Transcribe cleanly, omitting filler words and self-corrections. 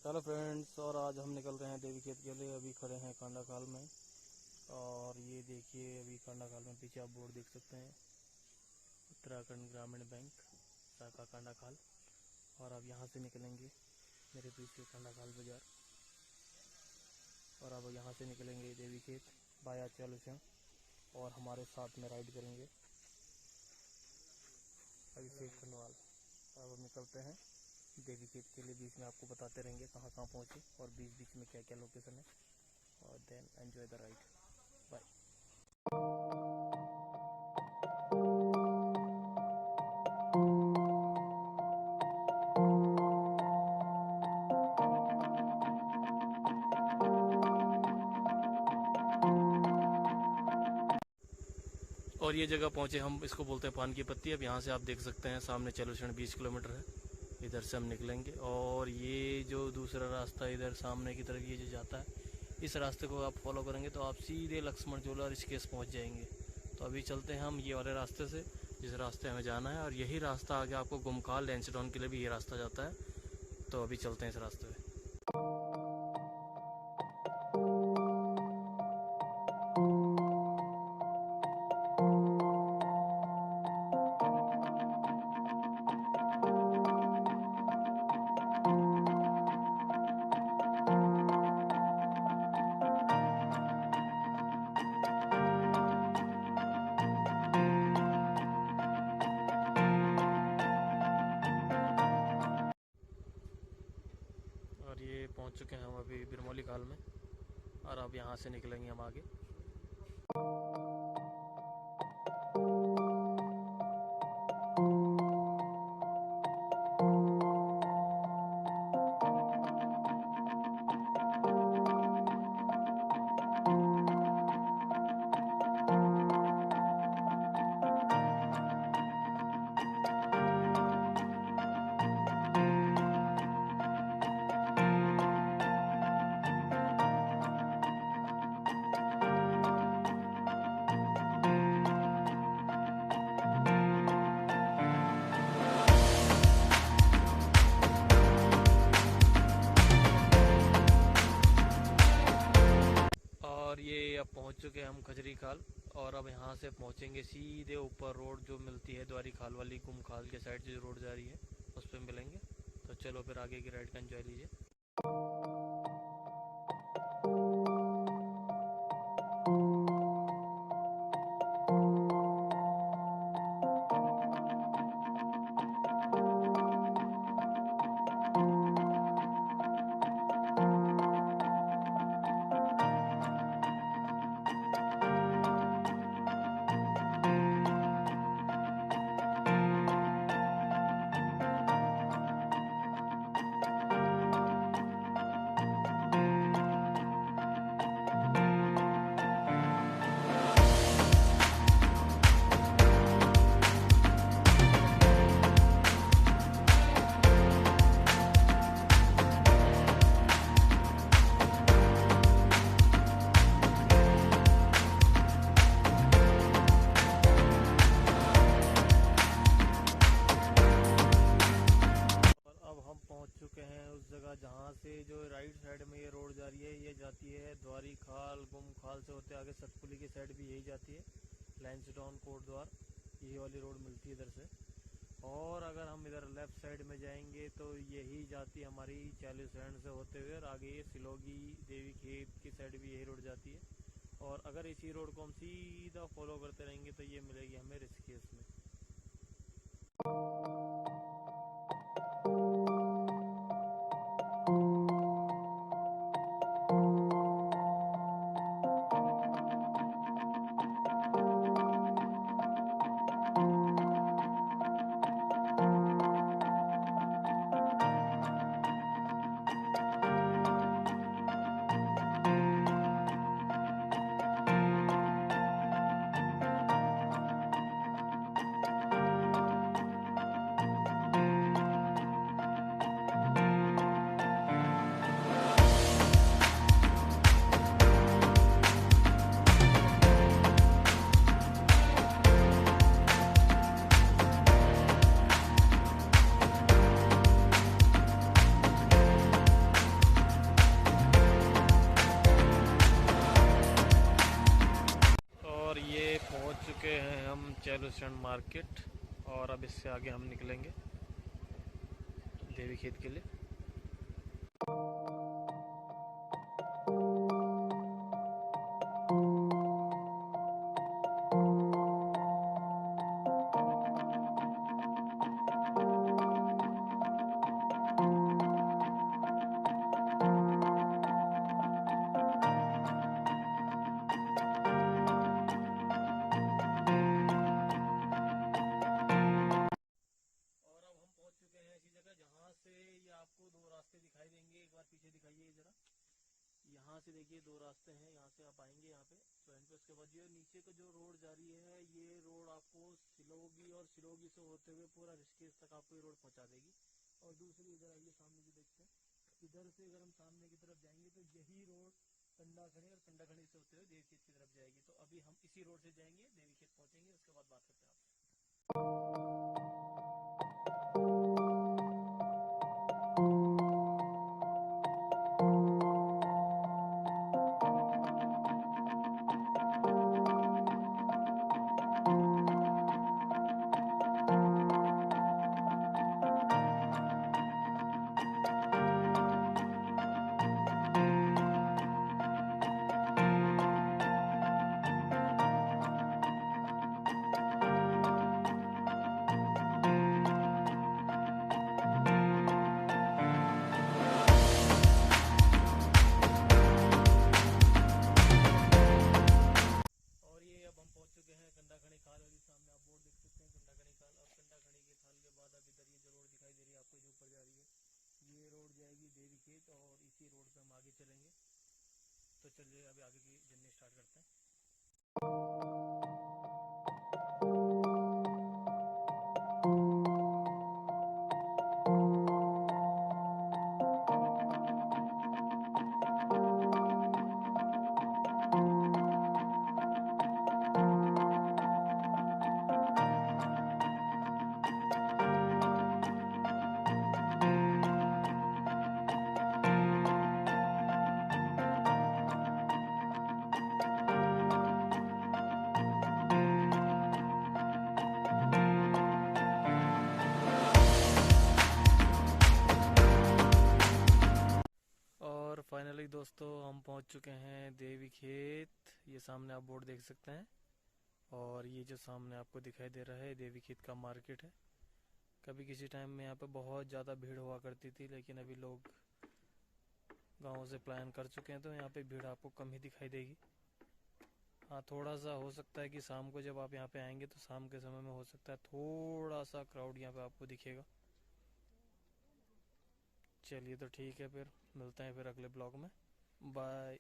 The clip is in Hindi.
हेलो फ्रेंड्स, और आज हम निकल रहे हैं देवीखेत के लिए। अभी खड़े हैं कांडाखाल में, और ये देखिए अभी कांडाखाल में पीछे आप बोर्ड देख सकते हैं, उत्तराखंड ग्रामीण बैंक शाखा कांडाखाल। और अब यहाँ से निकलेंगे मेरे पीछे कांडाखाल बाज़ार, और अब यहाँ से निकलेंगे देवीखेत बाया चेलुसैन, और हमारे साथ में राइड करेंगे अभिषेक खंडवाल। अब हम निकलते हैं देवीखेत के लिए। बीच में आपको बताते रहेंगे कहाँ कहाँ पहुँचे और बीच बीच में क्या क्या लोकेशन है, और then enjoy the ride. Bye. और ये जगह पहुँचे हम, इसको बोलते हैं पान की पत्ती। अब यहाँ से आप देख सकते हैं सामने चेलुसैन 20 किलोमीटर है, इधर से हम निकलेंगे। और ये जो दूसरा रास्ता इधर सामने की तरफ ये जो जाता है, इस रास्ते को आप फॉलो करेंगे तो आप सीधे लक्ष्मण झूला ऋषिकेश पहुँच जाएंगे। तो अभी चलते हैं हम ये वाले रास्ते से, जिस रास्ते हमें जाना है। और यही रास्ता आगे आपको गुमखाल लैंसडाउन के लिए भी ये रास्ता जाता है। तो अभी चलते हैं इस रास्ते पे। और ये पहुंच चुके हैं हम अभी बिरमौली खाल में, और अब यहाँ से निकलेंगे हम आगे। और ये अब पहुंच चुके हैं हम खजरी खाल, और अब यहाँ से पहुंचेंगे सीधे ऊपर रोड जो मिलती है द्वारी खाल वाली, गुमखाल के साइड जो रोड जा रही है उस पर मिलेंगे। तो चलो फिर आगे की राइड का एंजॉय लीजिए। जहाँ से जो राइट साइड में ये रोड जा रही है, ये जाती है द्वारी खाल, गुमखाल से होते आगे सतपुली की साइड भी यही जाती है, लैंसडाउन कोट द्वार, यही वाली रोड मिलती है इधर से। और अगर हम इधर लेफ्ट साइड में जाएंगे तो यही जाती है हमारी चेलुसैन से होते हुए, और आगे सिलोगी देवीखेत की साइड भी यही रोड जाती है। और अगर इसी रोड को हम सीधा फॉलो करते रहेंगे तो ये मिलेगी हमें ऋषिकेश में। चेलुसैन मार्केट, और अब इससे आगे हम निकलेंगे देवीखेत के लिए। आपको दो रास्ते दिखाई देंगे, एक बार पीछे दिखाइए जरा। यहाँ से देखिए दो रास्ते हैं, यहाँ से आप आएंगे यहाँ पे ज्वाइंट पे। उसके बाद ये नीचे का जो रोड जा रही है, ये रोड आपको सिलोगी और सिलोगी से होते हुए पूरा ऋषिकेश तक आपको ये रोड पहुँचा देगी। और दूसरी इधर आइए, सामने जो देखते हैं, इधर से अगर हम सामने की तरफ जाएंगे तो यही रोड कंडाखड़ी और कंडाखड़ी से होते हुए देवीखेत की तरफ जाएगी। तो अभी हम इसी रोड से जाएंगे, देवीखेत पहुँचेंगे, उसके बाद बात करते हैं आपसे। कंडाखड़ी खाल वाली, सामने आप बोर्ड देख सकते हैं कंडाखड़ी खाल। और कंडाखड़ी के खाल के बाद अब इधर ये जो रोड दिखाई दे रही है आपको, जो ऊपर जा रही है, ये रोड जाएगी देवीखेत, और इसी रोड पे हम आगे चलेंगे। तो चलिए अभी आगे की जर्नी स्टार्ट करते हैं। और फाइनली दोस्तों हम पहुंच चुके हैं देवीखेत। ये सामने आप बोर्ड देख सकते हैं, और ये जो सामने आपको दिखाई दे रहा है देवीखेत का मार्केट है। कभी किसी टाइम में यहाँ पे बहुत ज़्यादा भीड़ हुआ करती थी, लेकिन अभी लोग गाँव से प्लान कर चुके हैं तो यहाँ पे भीड़ आपको कम ही दिखाई देगी। हाँ, थोड़ा सा हो सकता है कि शाम को जब आप यहाँ पे आएंगे तो शाम के समय में हो सकता है थोड़ा सा क्राउड यहाँ पे आपको दिखेगा। चलिए तो ठीक है, फिर मिलते हैं फिर अगले ब्लॉग में। बाय।